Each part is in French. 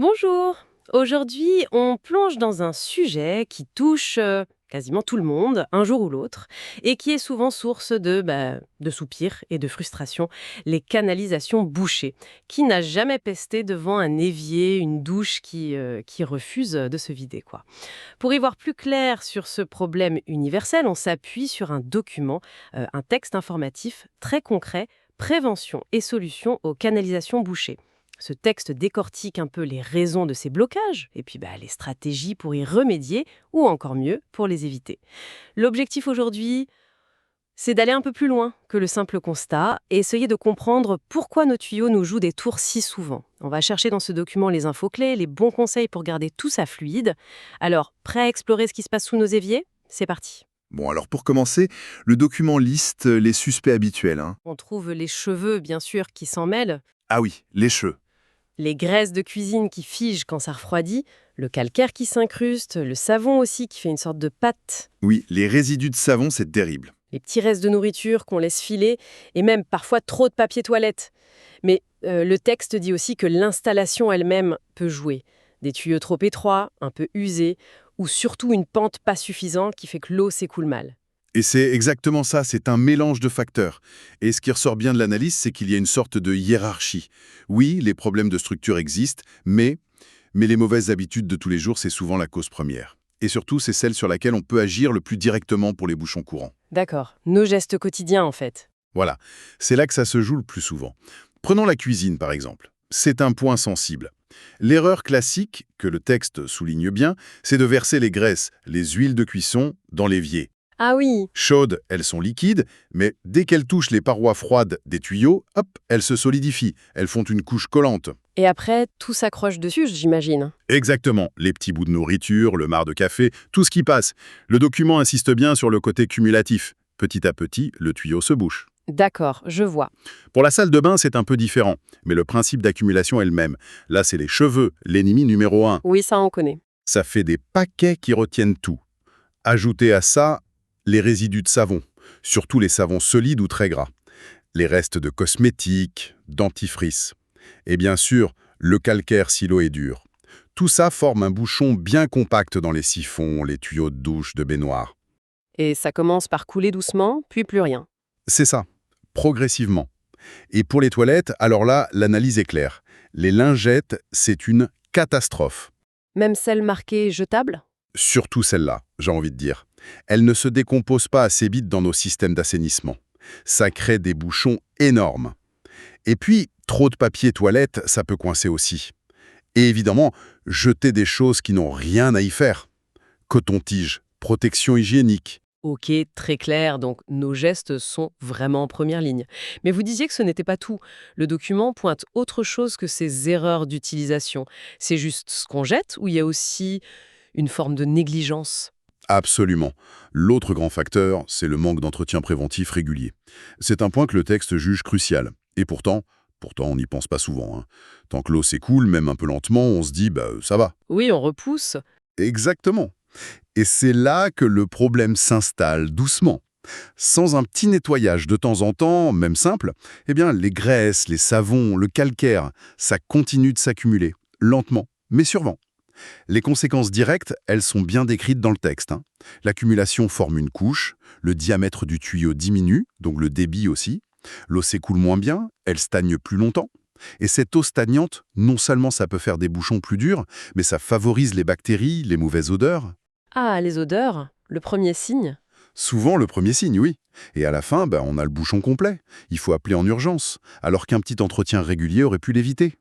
Bonjour. Aujourd'hui, on plonge dans un sujet qui touche quasiment tout le monde, un jour ou l'autre, et qui est souvent source de soupirs et de frustration, les canalisations bouchées. Qui n'a jamais pesté devant un évier, une douche qui refuse de se vider, quoi. Pour y voir plus clair sur ce problème universel, on s'appuie sur un document, un texte informatif très concret, Prévention et solutions aux canalisations bouchées. Ce texte décortique un peu les raisons de ces blocages et puis les stratégies pour y remédier ou encore mieux pour les éviter. L'objectif aujourd'hui, c'est d'aller un peu plus loin que le simple constat et essayer de comprendre pourquoi nos tuyaux nous jouent des tours si souvent. On va chercher dans ce document les infos clés, les bons conseils pour garder tout ça fluide. Alors, prêt à explorer ce qui se passe sous nos éviers? C'est parti. Bon, alors pour commencer, le document liste les suspects habituels, hein. On trouve les cheveux, bien sûr, qui s'en mêlent, Ah oui, les cheveux. les graisses de cuisine qui figent quand ça refroidit, le calcaire qui s'incruste, le savon aussi qui fait une sorte de pâte, Oui, les résidus de savon, c'est terrible. les petits restes de nourriture qu'on laisse filer, et même parfois trop de papier toilette. Mais le texte dit aussi que l'installation elle-même peut jouer. Des tuyaux trop étroits, un peu usés, ou surtout une pente pas suffisante qui fait que l'eau s'écoule mal. Et c'est exactement ça, c'est un mélange de facteurs. Et ce qui ressort bien de l'analyse, c'est qu'il y a une sorte de hiérarchie. Oui, les problèmes de structure existent, mais les mauvaises habitudes de tous les jours, c'est souvent la cause première. Et surtout, c'est celle sur laquelle on peut agir le plus directement pour les bouchons courants. D'accord, nos gestes quotidiens en fait. Voilà, c'est là que ça se joue le plus souvent. Prenons la cuisine, par exemple. C'est un point sensible. L'erreur classique, que le texte souligne bien, c'est de verser les graisses, les huiles de cuisson, dans l'évier. Ah oui. Chaudes, elles sont liquides, mais dès qu'elles touchent les parois froides des tuyaux, hop, elles se solidifient, elles font une couche collante. Et après, tout s'accroche dessus, j'imagine. Exactement, les petits bouts de nourriture, le marc de café, tout ce qui passe. Le document insiste bien sur le côté cumulatif. Petit à petit, le tuyau se bouche. D'accord, je vois. Pour la salle de bain, c'est un peu différent, mais le principe d'accumulation est le même. Là, c'est les cheveux, l'ennemi numéro un. Oui, ça on connaît. Ça fait des paquets qui retiennent tout. Ajoutez à ça les résidus de savon, surtout les savons solides ou très gras, les restes de cosmétiques, dentifrice, et bien sûr, le calcaire si l'eau est dure. Tout ça forme un bouchon bien compact dans les siphons, les tuyaux de douche, de baignoire. Et ça commence par couler doucement, puis plus rien. C'est ça, progressivement. Et pour les toilettes, alors là, l'analyse est claire. Les lingettes, c'est une catastrophe. Même celle marquée jetable? Surtout celle-là, j'ai envie de dire. Elle ne se décompose pas assez vite dans nos systèmes d'assainissement. Ça crée des bouchons énormes. Et puis, trop de papier toilette, ça peut coincer aussi. Et évidemment, jeter des choses qui n'ont rien à y faire. Coton-tige, protection hygiénique. Ok, très clair, donc nos gestes sont vraiment en première ligne. Mais vous disiez que ce n'était pas tout. Le document pointe autre chose que ces erreurs d'utilisation. C'est juste ce qu'on jette ou il y a aussi une forme de négligence? Absolument. L'autre grand facteur, c'est le manque d'entretien préventif régulier. C'est un point que le texte juge crucial. Et pourtant on n'y pense pas souvent, hein. Tant que l'eau s'écoule, même un peu lentement, on se dit « ça va ». Oui, on repousse. Exactement. Et c'est là que le problème s'installe doucement. Sans un petit nettoyage de temps en temps, même simple, eh bien les graisses, les savons, le calcaire, ça continue de s'accumuler, lentement, mais sûrement. Les conséquences directes, elles sont bien décrites dans le texte, hein. L'accumulation forme une couche, le diamètre du tuyau diminue, donc le débit aussi. L'eau s'écoule moins bien, elle stagne plus longtemps. Et cette eau stagnante, non seulement ça peut faire des bouchons plus durs, mais ça favorise les bactéries, les mauvaises odeurs. Ah, les odeurs, le premier signe. Souvent le premier signe, oui. Et à la fin, on a le bouchon complet. Il faut appeler en urgence, alors qu'un petit entretien régulier aurait pu l'éviter.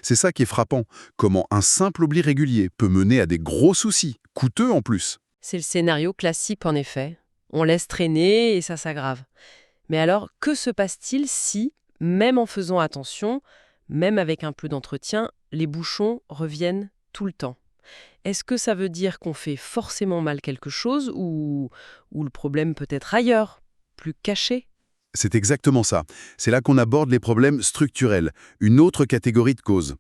C'est ça qui est frappant, comment un simple oubli régulier peut mener à des gros soucis, coûteux en plus. C'est le scénario classique en effet. On laisse traîner et ça s'aggrave. Mais alors, que se passe-t-il si, même en faisant attention, même avec un peu d'entretien, les bouchons reviennent tout le temps? Est-ce que ça veut dire qu'on fait forcément mal quelque chose ou le problème peut être ailleurs, plus caché? C'est exactement ça. C'est là qu'on aborde les problèmes structurels, une autre catégorie de causes.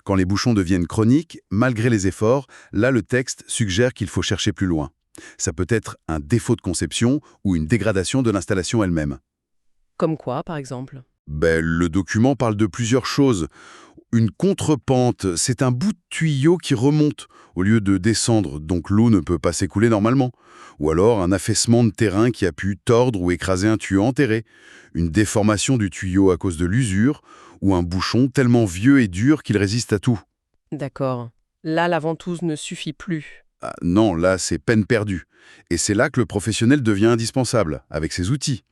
Quand les bouchons deviennent chroniques, malgré les efforts, là le texte suggère qu'il faut chercher plus loin. Ça peut être un défaut de conception ou une dégradation de l'installation elle-même. Comme quoi, par exemple? Le document parle de plusieurs choses. Une contrepente, c'est un bout de tuyau qui remonte au lieu de descendre, donc l'eau ne peut pas s'écouler normalement. Ou alors un affaissement de terrain qui a pu tordre ou écraser un tuyau enterré. Une déformation du tuyau à cause de l'usure, ou un bouchon tellement vieux et dur qu'il résiste à tout. D'accord. Là, la ventouse ne suffit plus. Ah, non, là c'est peine perdue. Et c'est là que le professionnel devient indispensable, avec ses outils.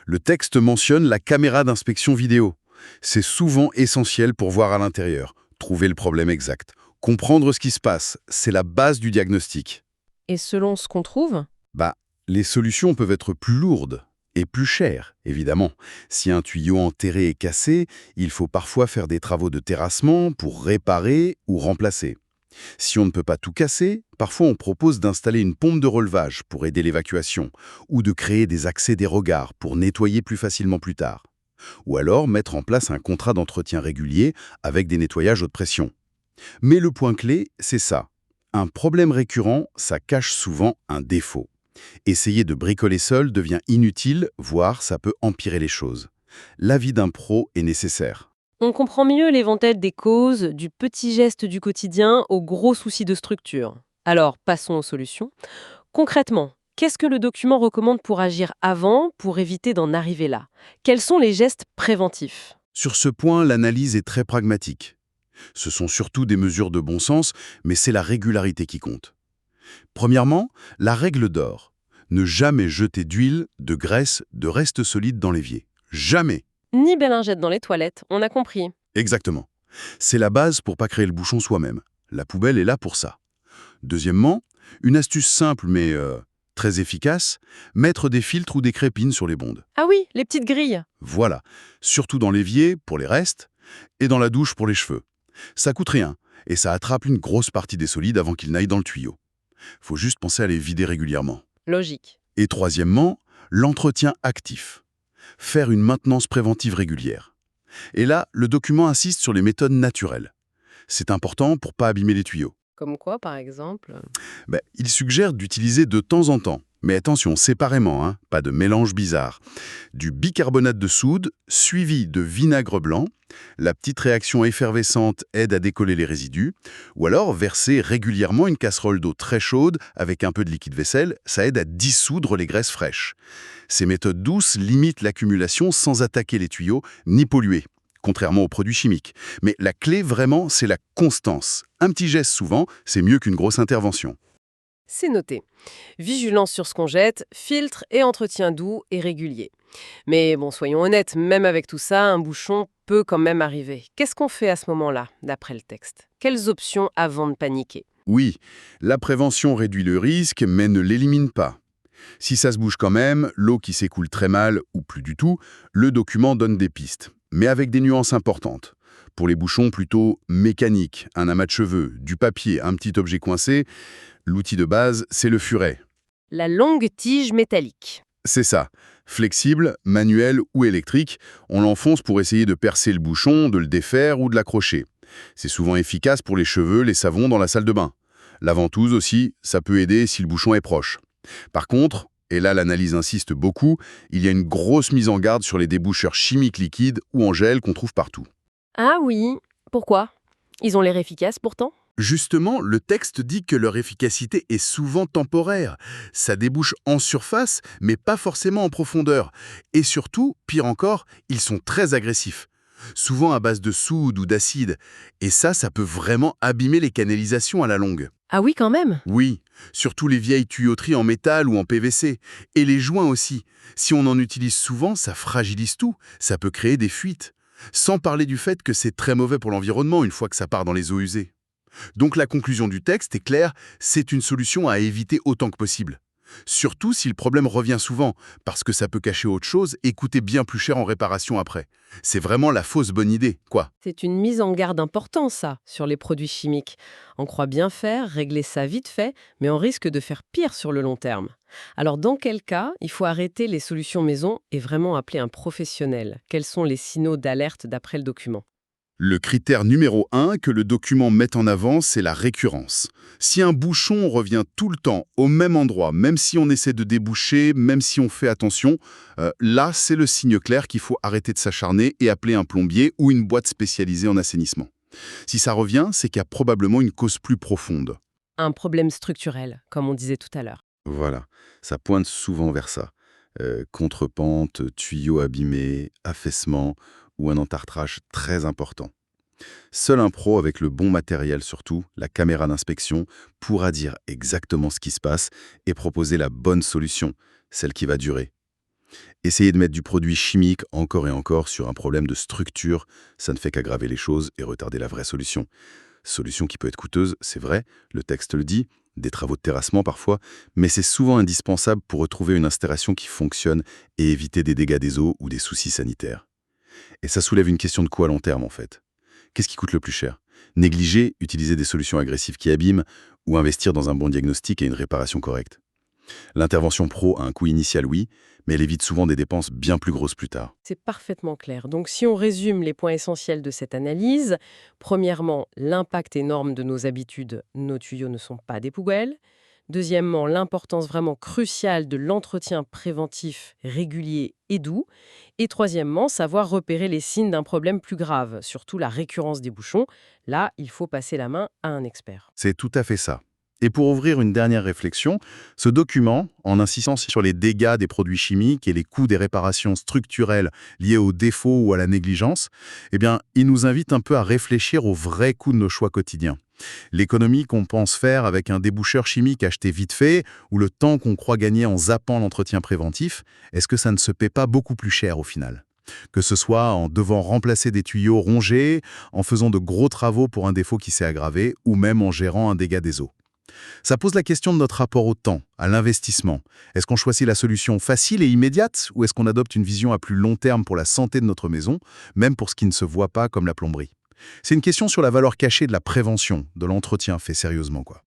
Le texte mentionne la caméra d'inspection vidéo. C'est souvent essentiel pour voir à l'intérieur, trouver le problème exact. Comprendre ce qui se passe, c'est la base du diagnostic. Et selon ce qu'on trouve? Bah, les solutions peuvent être plus lourdes et plus chères, évidemment. Si un tuyau enterré est cassé, il faut parfois faire des travaux de terrassement pour réparer ou remplacer. Si on ne peut pas tout casser, parfois on propose d'installer une pompe de relevage pour aider l'évacuation, ou de créer des accès des regards pour nettoyer plus facilement plus tard. Ou alors mettre en place un contrat d'entretien régulier avec des nettoyages haute pression. Mais le point clé, c'est ça. Un problème récurrent, ça cache souvent un défaut. Essayer de bricoler seul devient inutile, voire ça peut empirer les choses. L'avis d'un pro est nécessaire. On comprend mieux l'éventail des causes, du petit geste du quotidien au gros souci de structure. Alors, passons aux solutions. Concrètement, qu'est-ce que le document recommande pour agir avant, pour éviter d'en arriver là? Quels sont les gestes préventifs? Sur ce point, l'analyse est très pragmatique. Ce sont surtout des mesures de bon sens, mais c'est la régularité qui compte. Premièrement, la règle d'or. Ne jamais jeter d'huile, de graisse, de restes solides dans l'évier. Jamais. Ni bélingette dans les toilettes, on a compris. Exactement. C'est la base pour pas créer le bouchon soi-même. La poubelle est là pour ça. Deuxièmement, une astuce simple mais très efficace, mettre des filtres ou des crépines sur les bondes. Ah oui, les petites grilles. Voilà, surtout dans l'évier pour les restes et dans la douche pour les cheveux. Ça coûte rien et ça attrape une grosse partie des solides avant qu'ils n'aillent dans le tuyau. Faut juste penser à les vider régulièrement. Logique. Et troisièmement, l'entretien actif. Faire une maintenance préventive régulière. Et là, le document insiste sur les méthodes naturelles. C'est important pour pas abîmer les tuyaux. Comme quoi, par exemple? Il suggère d'utiliser de temps en temps, mais attention, séparément, pas de mélange bizarre, du bicarbonate de soude suivi de vinaigre blanc. La petite réaction effervescente aide à décoller les résidus. Ou alors verser régulièrement une casserole d'eau très chaude avec un peu de liquide vaisselle, ça aide à dissoudre les graisses fraîches. Ces méthodes douces limitent l'accumulation sans attaquer les tuyaux ni polluer, contrairement aux produits chimiques. Mais la clé, vraiment, c'est la constance. Un petit geste souvent, c'est mieux qu'une grosse intervention. C'est noté. Vigilance sur ce qu'on jette, filtre et entretien doux et régulier. Mais bon, soyons honnêtes, même avec tout ça, un bouchon peut quand même arriver. Qu'est-ce qu'on fait à ce moment-là, d'après le texte? Quelles options avant de paniquer? Oui, la prévention réduit le risque, mais ne l'élimine pas. Si ça se bouge quand même, l'eau qui s'écoule très mal ou plus du tout, le document donne des pistes, mais avec des nuances importantes. Pour les bouchons plutôt mécaniques, un amas de cheveux, du papier, un petit objet coincé, l'outil de base, c'est le furet. La longue tige métallique. C'est ça. Flexible, manuel ou électrique, on l'enfonce pour essayer de percer le bouchon, de le défaire ou de l'accrocher. C'est souvent efficace pour les cheveux, les savons dans la salle de bain. La ventouse aussi, ça peut aider si le bouchon est proche. Par contre, et là l'analyse insiste beaucoup, il y a une grosse mise en garde sur les déboucheurs chimiques liquides ou en gel qu'on trouve partout. Ah oui, pourquoi? Ils ont l'air efficaces pourtant? Justement, le texte dit que leur efficacité est souvent temporaire. Ça débouche en surface, mais pas forcément en profondeur. Et surtout, pire encore, ils sont très agressifs. Souvent à base de soude ou d'acide. Et ça peut vraiment abîmer les canalisations à la longue. Ah oui, quand même. Oui, surtout les vieilles tuyauteries en métal ou en PVC. Et les joints aussi. Si on en utilise souvent, ça fragilise tout. Ça peut créer des fuites. Sans parler du fait que c'est très mauvais pour l'environnement une fois que ça part dans les eaux usées. Donc la conclusion du texte est claire, c'est une solution à éviter autant que possible. Surtout si le problème revient souvent, parce que ça peut cacher autre chose et coûter bien plus cher en réparation après. C'est vraiment la fausse bonne idée, quoi. C'est une mise en garde importante, ça, sur les produits chimiques. On croit bien faire, régler ça vite fait, mais on risque de faire pire sur le long terme. Alors, dans quel cas il faut arrêter les solutions maison et vraiment appeler un professionnel? Quels sont les signaux d'alerte d'après le document? Le critère numéro 1 que le document met en avant, c'est la récurrence. Si un bouchon revient tout le temps au même endroit, même si on essaie de déboucher, même si on fait attention, là, c'est le signe clair qu'il faut arrêter de s'acharner et appeler un plombier ou une boîte spécialisée en assainissement. Si ça revient, c'est qu'il y a probablement une cause plus profonde. Un problème structurel, comme on disait tout à l'heure. Voilà, ça pointe souvent vers ça. Contrepente, tuyaux abîmés, affaissement ou un entartrage très important. Seul un pro avec le bon matériel surtout, la caméra d'inspection, pourra dire exactement ce qui se passe et proposer la bonne solution, celle qui va durer. Essayer de mettre du produit chimique encore et encore sur un problème de structure, ça ne fait qu'aggraver les choses et retarder la vraie solution. Solution qui peut être coûteuse, c'est vrai, le texte le dit, des travaux de terrassement parfois, mais c'est souvent indispensable pour retrouver une installation qui fonctionne et éviter des dégâts des eaux ou des soucis sanitaires. Et ça soulève une question de coût à long terme en fait. Qu'est-ce qui coûte le plus cher? Négliger, utiliser des solutions agressives qui abîment, ou investir dans un bon diagnostic et une réparation correcte? L'intervention pro a un coût initial, oui, mais elle évite souvent des dépenses bien plus grosses plus tard. C'est parfaitement clair. Donc si on résume les points essentiels de cette analyse, premièrement, l'impact énorme de nos habitudes, nos tuyaux ne sont pas des poubelles. Deuxièmement, l'importance vraiment cruciale de l'entretien préventif régulier et doux. Et troisièmement, savoir repérer les signes d'un problème plus grave, surtout la récurrence des bouchons. Là, il faut passer la main à un expert. C'est tout à fait ça. Et pour ouvrir une dernière réflexion, ce document, en insistant sur les dégâts des produits chimiques et les coûts des réparations structurelles liées aux défauts ou à la négligence, eh bien, il nous invite un peu à réfléchir aux vrais coûts de nos choix quotidiens. L'économie qu'on pense faire avec un déboucheur chimique acheté vite fait, ou le temps qu'on croit gagner en zappant l'entretien préventif, est-ce que ça ne se paie pas beaucoup plus cher au final? Que ce soit en devant remplacer des tuyaux rongés, en faisant de gros travaux pour un défaut qui s'est aggravé, ou même en gérant un dégât des eaux. Ça pose la question de notre rapport au temps, à l'investissement. Est-ce qu'on choisit la solution facile et immédiate ou est-ce qu'on adopte une vision à plus long terme pour la santé de notre maison, même pour ce qui ne se voit pas comme la plomberie? C'est une question sur la valeur cachée de la prévention, de l'entretien fait sérieusement, quoi.